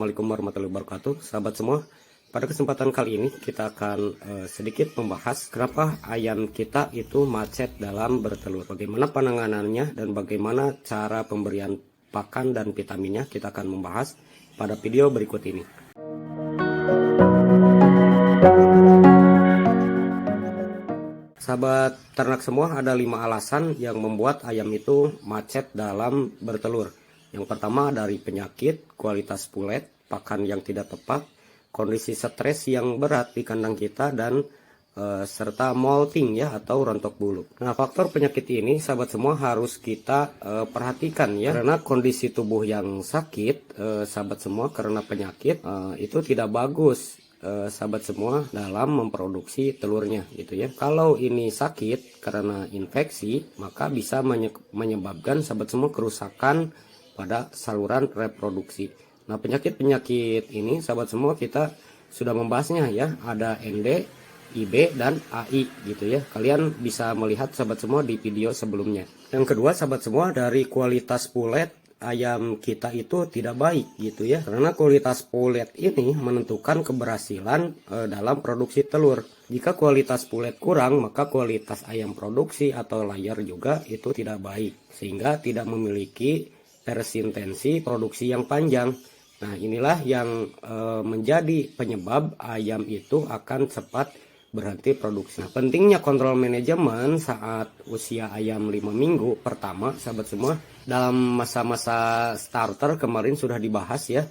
Assalamualaikum warahmatullahi wabarakatuh, sahabat semua. Pada kesempatan kali ini kita akan sedikit membahas kenapa ayam kita itu macet dalam bertelur, bagaimana penanganannya dan bagaimana cara pemberian pakan dan vitaminnya. Kita akan membahas pada video berikut ini. Sahabat ternak semua, ada 5 alasan yang membuat ayam itu macet dalam bertelur. Yang pertama dari penyakit, kualitas pulet, pakan yang tidak tepat, kondisi stres yang berat di kandang kita, dan serta molting ya atau rontok bulu. Nah, faktor penyakit ini sahabat semua harus kita perhatikan ya, karena kondisi tubuh yang sakit sahabat semua karena penyakit itu tidak bagus sahabat semua dalam memproduksi telurnya gitu ya. Kalau ini sakit karena infeksi, maka bisa menyebabkan sahabat semua kerusakan pada saluran reproduksi. Nah, penyakit-penyakit ini sahabat semua kita sudah membahasnya ya, ada ND, IB, dan AI gitu ya. Kalian bisa melihat sahabat semua di video sebelumnya. Yang kedua sahabat semua, dari kualitas pulet ayam kita itu tidak baik gitu ya, karena kualitas pulet ini menentukan keberhasilan dalam produksi telur. Jika kualitas pulet kurang, maka kualitas ayam produksi atau layar juga itu tidak baik, sehingga tidak memiliki persistensi produksi yang panjang. Nah, inilah yang menjadi penyebab ayam itu akan cepat berhenti produksi. Nah, pentingnya kontrol manajemen saat usia ayam 5 minggu pertama sahabat semua. Dalam masa-masa starter kemarin sudah dibahas ya,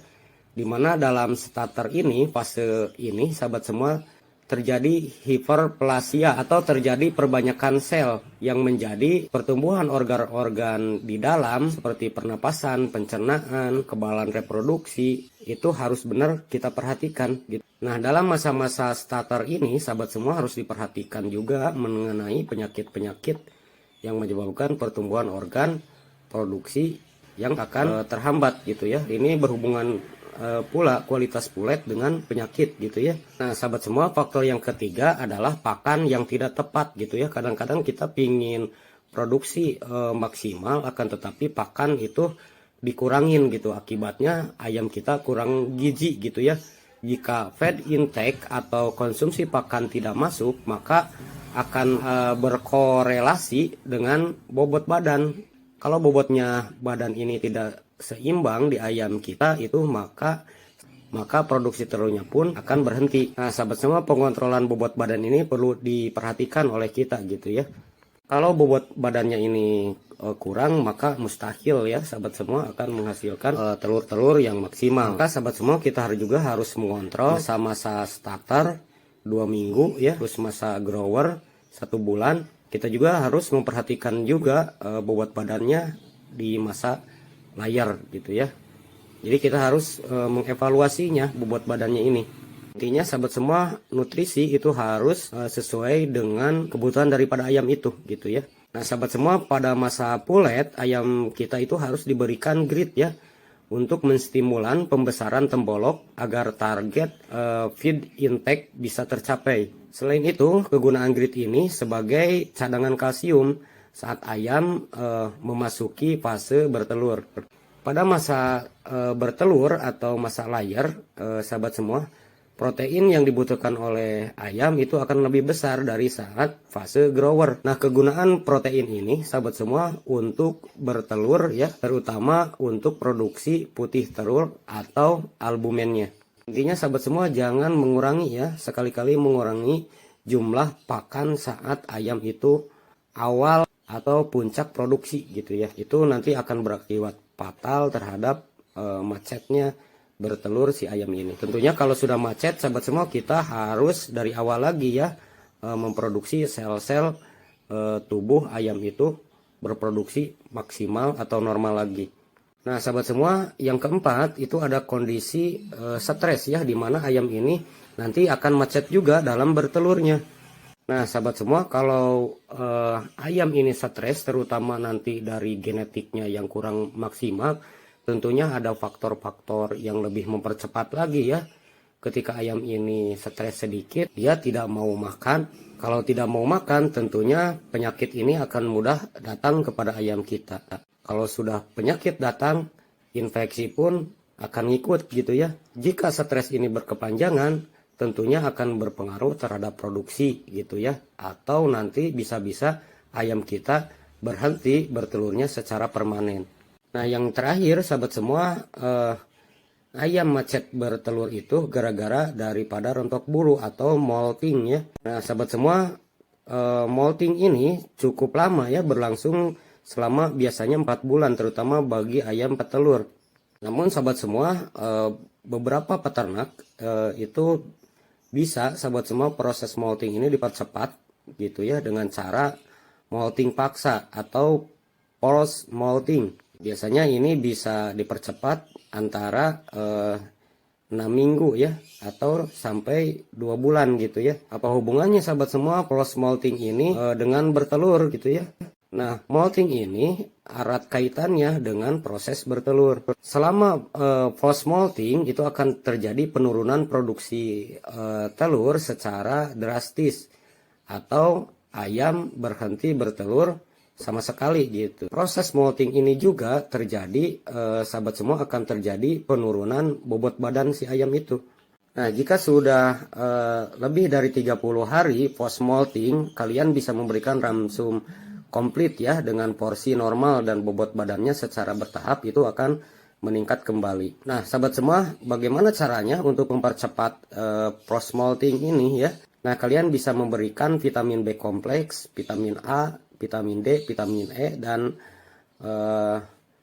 dimana dalam starter ini, fase ini sahabat semua, terjadi hiperplasia atau terjadi perbanyakan sel yang menjadi pertumbuhan organ-organ di dalam seperti pernapasan, pencernaan, kebalan reproduksi. Itu harus benar kita perhatikan gitu. Nah, dalam masa-masa starter ini sahabat semua harus diperhatikan juga mengenai penyakit-penyakit yang menyebabkan pertumbuhan organ produksi yang akan terhambat gitu ya. Ini berhubungan pula kualitas pulet dengan penyakit gitu ya. Nah, sahabat semua, faktor yang ketiga adalah pakan yang tidak tepat gitu ya. Kadang-kadang kita pingin produksi maksimal, akan tetapi pakan itu dikurangin gitu. Akibatnya ayam kita kurang gizi gitu ya. Jika feed intake atau konsumsi pakan tidak masuk, maka akan berkorelasi dengan bobot badan. Kalau bobotnya badan ini tidak seimbang di ayam kita itu, maka produksi telurnya pun akan berhenti. Nah, sahabat semua, pengontrolan bobot badan ini perlu diperhatikan oleh kita gitu ya. Kalau bobot badannya ini kurang, maka mustahil ya sahabat semua akan menghasilkan telur-telur yang maksimal. Maka sahabat semua, kita harus mengontrol masa starter 2 minggu ya, terus masa grower 1 bulan. Kita juga harus memperhatikan juga bobot badannya di masa layar gitu ya. Jadi kita harus mengevaluasinya bobot badannya ini. Intinya sahabat semua, nutrisi itu harus sesuai dengan kebutuhan daripada ayam itu gitu ya. Nah, sahabat semua, pada masa pulet ayam kita itu harus diberikan grid ya, untuk menstimulan pembesaran tembolok agar target feed intake bisa tercapai. Selain itu, kegunaan grid ini sebagai cadangan kalsium saat ayam memasuki fase bertelur. Pada masa bertelur atau masa layar sahabat semua, protein yang dibutuhkan oleh ayam itu akan lebih besar dari saat fase grower. Nah, kegunaan protein ini sahabat semua untuk bertelur ya, terutama untuk produksi putih telur atau albumennya. Intinya sahabat semua, jangan mengurangi ya, sekali-kali mengurangi jumlah pakan saat ayam itu awal atau puncak produksi gitu ya. Itu nanti akan berakibat fatal terhadap macetnya bertelur si ayam ini. Tentunya kalau sudah macet sahabat semua, kita harus dari awal lagi ya memproduksi sel-sel tubuh ayam itu berproduksi maksimal atau normal lagi. Nah, sahabat semua, yang keempat itu ada kondisi stres ya, dimana ayam ini nanti akan macet juga dalam bertelurnya. Nah, sahabat semua, kalau ayam ini stres, terutama nanti dari genetiknya yang kurang maksimal, tentunya ada faktor-faktor yang lebih mempercepat lagi ya. Ketika ayam ini stres sedikit, dia tidak mau makan. Kalau tidak mau makan, tentunya penyakit ini akan mudah datang kepada ayam kita. Kalau sudah penyakit datang, infeksi pun akan ngikut gitu ya. Jika stres ini berkepanjangan, tentunya akan berpengaruh terhadap produksi gitu ya. Atau nanti bisa-bisa ayam kita berhenti bertelurnya secara permanen. Nah, yang terakhir sahabat semua, ayam macet bertelur itu gara-gara daripada rontok bulu atau molting ya. Nah, sahabat semua, molting ini cukup lama ya, berlangsung selama biasanya 4 bulan terutama bagi ayam petelur. Namun sahabat semua, beberapa peternak itu bisa sahabat semua proses molting ini dipercepat gitu ya dengan cara molting paksa atau post molting. Biasanya ini bisa dipercepat antara 6 minggu ya atau sampai 2 bulan gitu ya. Apa hubungannya sahabat semua post molting ini dengan bertelur gitu ya? Nah, molting ini erat kaitannya dengan proses bertelur. Selama post molting itu akan terjadi penurunan produksi telur secara drastis atau ayam berhenti bertelur sama sekali gitu. Proses molting ini juga terjadi, sahabat semua, akan terjadi penurunan bobot badan si ayam itu. Nah, jika sudah lebih dari 30 hari post molting, kalian bisa memberikan ramsum komplit ya dengan porsi normal dan bobot badannya secara bertahap itu akan meningkat kembali. Nah, sahabat semua, bagaimana caranya untuk mempercepat post molting ini ya? Nah, kalian bisa memberikan vitamin B kompleks, vitamin A, vitamin D, vitamin E, dan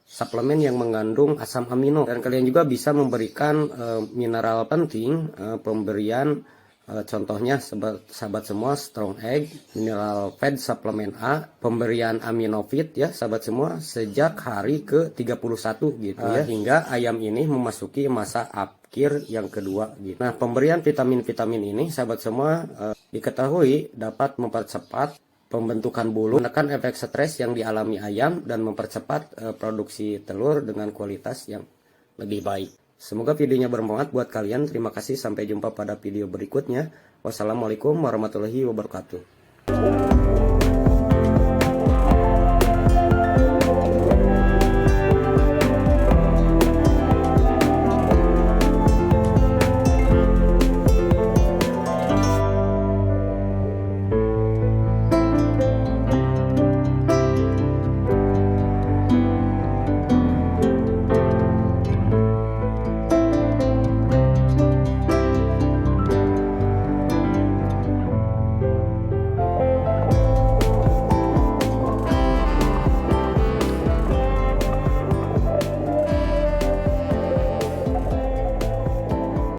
suplemen yang mengandung asam amino. Dan kalian juga bisa memberikan mineral penting, pemberian contohnya sahabat semua strong egg, mineral fed suplemen A, pemberian aminofit ya sahabat semua sejak hari ke 31 gitu ya, hingga ayam ini memasuki masa akhir yang kedua gitu. Nah, pemberian vitamin-vitamin ini sahabat semua diketahui dapat mempercepat pembentukan bulu, menekan efek stres yang dialami ayam, dan mempercepat produksi telur dengan kualitas yang lebih baik. Semoga videonya bermanfaat buat kalian. Terima kasih, sampai jumpa pada video berikutnya. Wassalamualaikum warahmatullahi wabarakatuh.